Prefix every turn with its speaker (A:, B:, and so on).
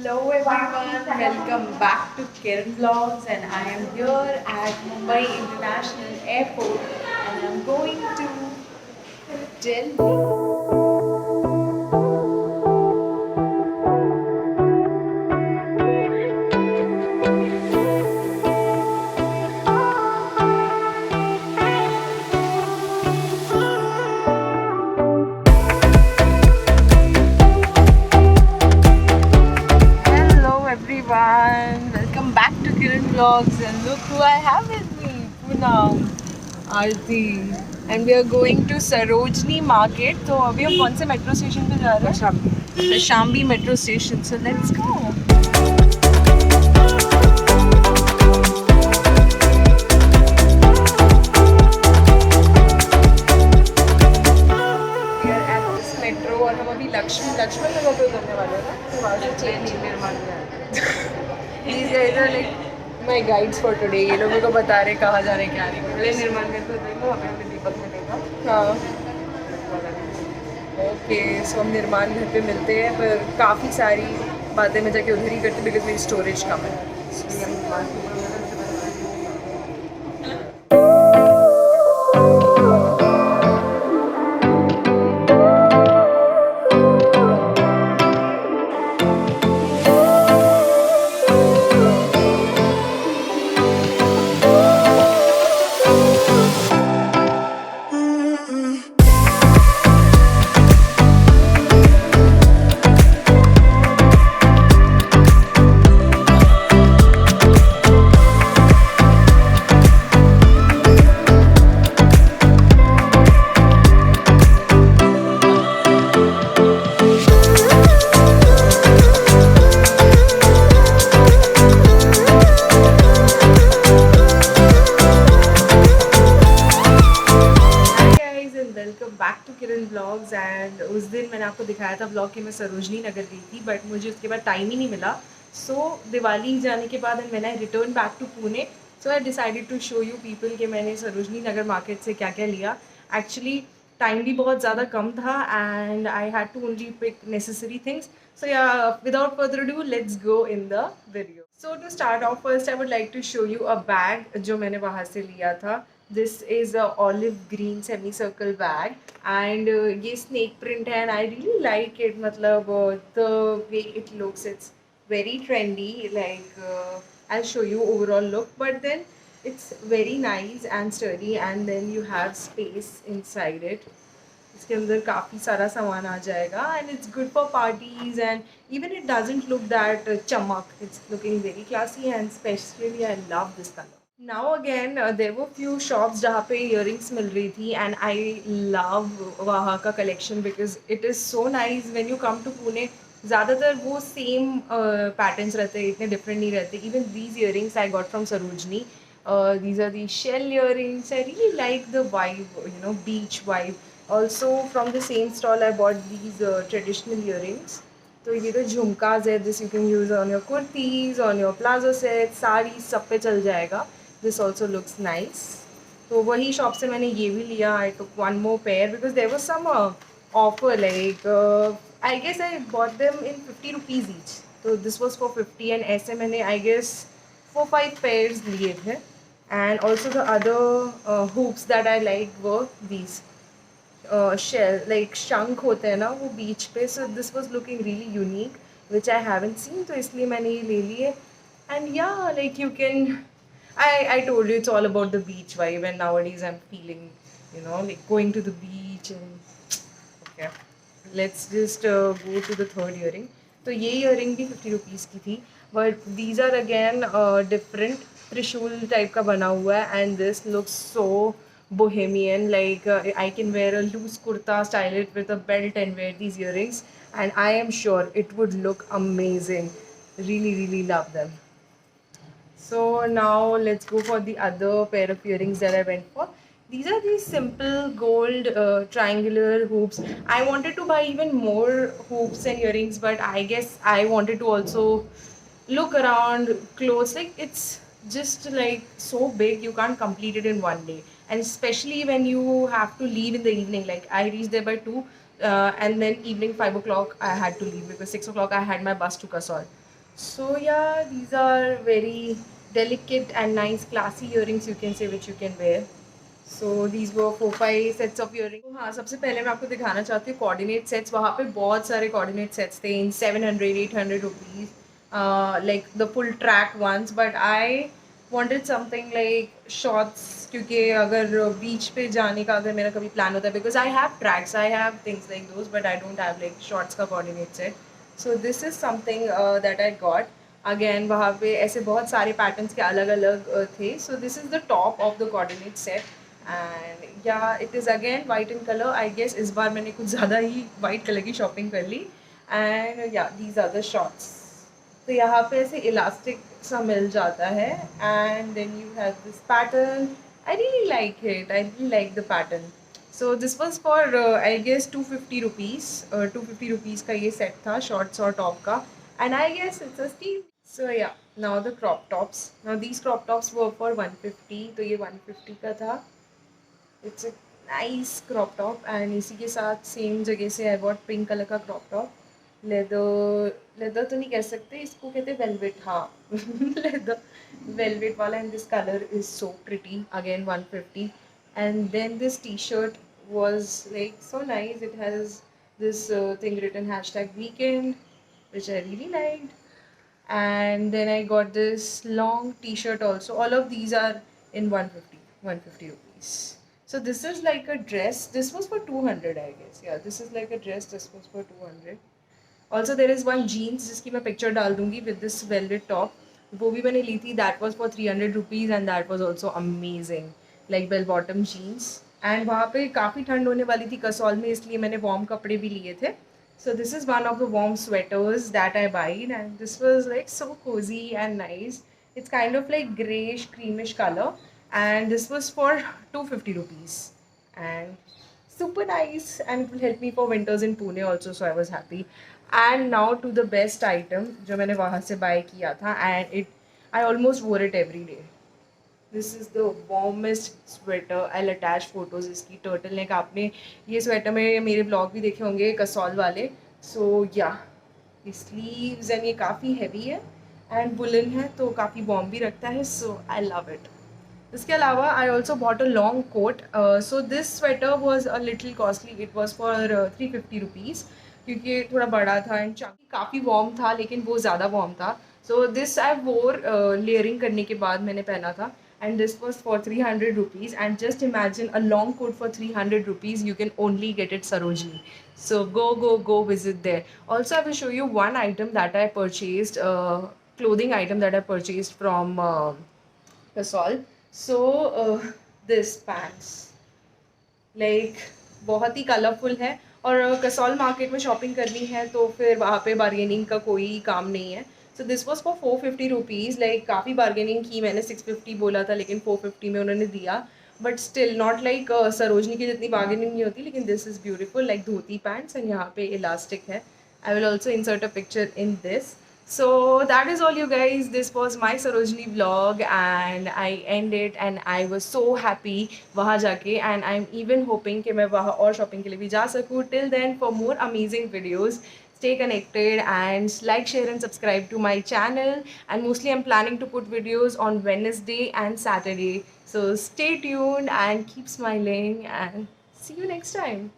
A: Hello everyone, welcome back to Kiran Vlogs, and I am here at Mumbai International Airport and I'm going to Delhi. Hello everyone, welcome back to Kiran Vlogs, and look who I have with me, Poonam, Aarti, and we are going to Sarojini Market. तो अभी हम कौन से metro station पे जा रहे हैं? Kaushambi metro station. So let's go. We are at this metro और हम अभी लक्ष्मण नगर पे उतरने वाले हैं ना, तो वहाँ से चेंज निर्माण में. These guys are like my guides for today. ये लोगों को बता रहे कहाँ जा रहे क्या नहीं. पहले निर्माण में तो उतरेंगे, वहाँ पे हमें दीपक मिलेगा. हाँ. ओके, सो हम निर्माण घर पे मिलते हैं, पर काफ़ी सारी बातें मैं जाके उधर ही करती बिकॉज मेरी स्टोरेज कम है. इसलिए हम निर्माण welcome back to Kiran blogs. And उस दिन मैंने आपको दिखाया था ब्लॉग कि मैं सरोजनी नगर गई थी, बट मुझे उसके बाद टाइम ही नहीं मिला. सो दिवाली जाने के बाद and when I return back to Pune, so I decided to show you people कि मैंने सरोजनी नगर मार्केट से क्या क्या लिया. एक्चुअली टाइम भी बहुत ज़्यादा कम था and I had to only pick necessary things. So yeah without further do let's go in the video. So to start off first I would like to show you a bag जो मैंने वहाँ से लिया था. This is a olive green semicircle bag and ये snake print है and I really like it. मतलब the way it looks, it's very trendy. Like I'll show you overall look, but then it's very nice and sturdy and then you have space inside it. इसके अंदर काफ़ी सारा सामान आ जाएगा and it's good for parties and even it doesn't look that चमक. It's looking very classy and especially I love this color. Now again, there were few shops जहाँ पे earrings मिल रही थी and I love वहाँ का collection because it is so nice when you come to Pune. ज़्यादातर वो same patterns रहते हैं, इतने different नहीं रहते. Even these earrings I got from Sarojini. These are the shell earrings. I really like the vibe, you know, beach vibe. Also from the same stall I bought these traditional earrings. तो ये तो झुमकाज है. This you can use on your kurtis, on your palazzo set, sari सब पे चल जाएगा. This also looks nice. तो वही शॉप से मैंने ये भी लिया. I took one more pair because there was some offer like I guess I bought them in 50 rupees each. तो दिस वॉज फॉर 50 एंड ऐसे मैंने आई गेस 4-5 पेयर्स लिए थे. And also the other hoops that I like were these shell like शंख होते हैं ना वो बीच पे. So this was looking really unique which I haven't seen, तो इसलिए मैंने ये ले लिए. एंड या like you can I told you it's all about the beach vibe and nowadays I'm feeling, you know, like going to the beach and okay. Let's just go to the third earring. तो ये earring भी 50 rupees की थी, but these are again different. त्रिशूल type का बना हुआ है and this looks so bohemian. Like I can wear a loose kurta, style it with a belt and wear these earrings and I am sure it would look amazing. Really, really love them. So now let's go for the other pair of earrings that I went for. These are these simple gold triangular hoops. I wanted to buy even more hoops and earrings, but I guess I wanted to also look around close. Like it's just like so big, you can't complete it in one day. And especially when you have to leave in the evening. Like I reached there by 2 and then evening 5 o'clock I had to leave because 6 o'clock I had my bus to Kasol. So yeah, these are very delicate and nice classy earrings you can say which you can wear. So these were 4-5 sets of earrings. तो हाँ, सबसे पहले मैं आपको दिखाना चाहती हूँ coordinate sets. वहाँ पे बहुत सारे coordinate sets थे in 700-800 rupees, like the full track ones. But I wanted something like shorts, क्योंकि अगर बीच पे जाने का अगर मेरा कभी प्लान होता है, because I have tracks, I have things like those, but I don't have like shorts का coordinate set. So this is something that I got. Again वहाँ पे ऐसे बहुत सारे patterns के अलग अलग थे. So this is the top of the coordinate set. And yeah, it is again white in color. I guess इस बार मैंने कुछ ज़्यादा ही white color की shopping कर ली. And yeah, these are the shorts. तो यहाँ पे ऐसे इलास्टिक सा मिल जाता है. And then you have this pattern. I really like it. I really like the pattern. So this was for I guess 250 rupees. 250 rupees का ये set था shorts और top का. And I guess it's a steal. So yeah, now the crop tops. Now these crop tops were for 150. तो ये 150 का था. It's a nice crop top. And इसी के साथ सेम जगह से I bought पिंक कलर का crop top. लेदर तो नहीं कह सकते, इसको कहते हैं वेलवेट. हाँ लेदर वेलवेट वाला. And this colour is so pretty. Again 150. And then this T shirt was like so nice. It has this thing written hashtag weekend, which I really liked. And then I got this long t-shirt also. All of these are in 150 rupees. So this is like a dress. This was for 200 I guess. Yeah, this is like a dress. This was for 200. Also there is one jeans जिसकी मैं picture डाल दूँगी with this velvet top. वो भी मैंने ली थी. That was for 300 rupees and that was also amazing. Like bell bottom jeans. And वहाँ पे काफ़ी ठंड होने वाली थी कसौल में, इसलिए मैंने warm कपड़े भी लिए थे. So this is one of the warm sweaters that I bought, and this was like so cozy and nice. It's kind of like grayish creamish color, and this was for 250 rupees. And super nice, and it will help me for winters in Pune also, so I was happy. And now to the best item जो मैंने वहाँ से buy किया था, and I almost wore it every day. This is the warmest sweater. I attach photos इसकी. Turtle neck. आपने ये sweater में मेरे ब्लॉग भी देखे होंगे कसौल वाले. सो या स्लीव्स एंड ये काफ़ी हैवी है एंड वुलन है तो काफ़ी वार्म भी रखता है. So I love it. इसके अलावा I also bought a long coat. So this sweater was a little costly. It was for 350 rupees, क्योंकि थोड़ा बड़ा था एंड काफ़ी वार्म था, लेकिन वो ज़्यादा वार्म था. सो दिस आई वोर लेयरिंग करने के बाद मैंने पहना था. And this was for 300 rupees. And just imagine a long coat for 300 rupees. You can only get it Sarojini. So go visit there. Also, I will show you one item that I purchased, clothing item that I purchased from Kasol. So this pants, like बहुत ही colourful है. और Kasol market में shopping करनी है तो फिर वहाँ पे बार्गेनिंग का कोई काम नहीं है. So this was for 450 rupees. Like काफ़ी बार्गेनिंग की मैंने. 650 बोला था लेकिन 450 में उन्होंने दिया. But still not like Sarojini की जितनी बार्गेनिंग नहीं होती, लेकिन this is beautiful. Like dhoti pants and यहाँ पे इलास्टिक है. I will also insert a picture in this. So that is all you guys. This was my Sarojini vlog and I end it and I was so happy वहाँ जाके, and I'm even hoping कि मैं वहाँ और shopping के लिए भी जा सकूँ. Till then, for more amazing videos, stay connected and like, share and subscribe to my channel. And mostly I'm planning to put videos on Wednesday and Saturday. So stay tuned and keep smiling and see you next time.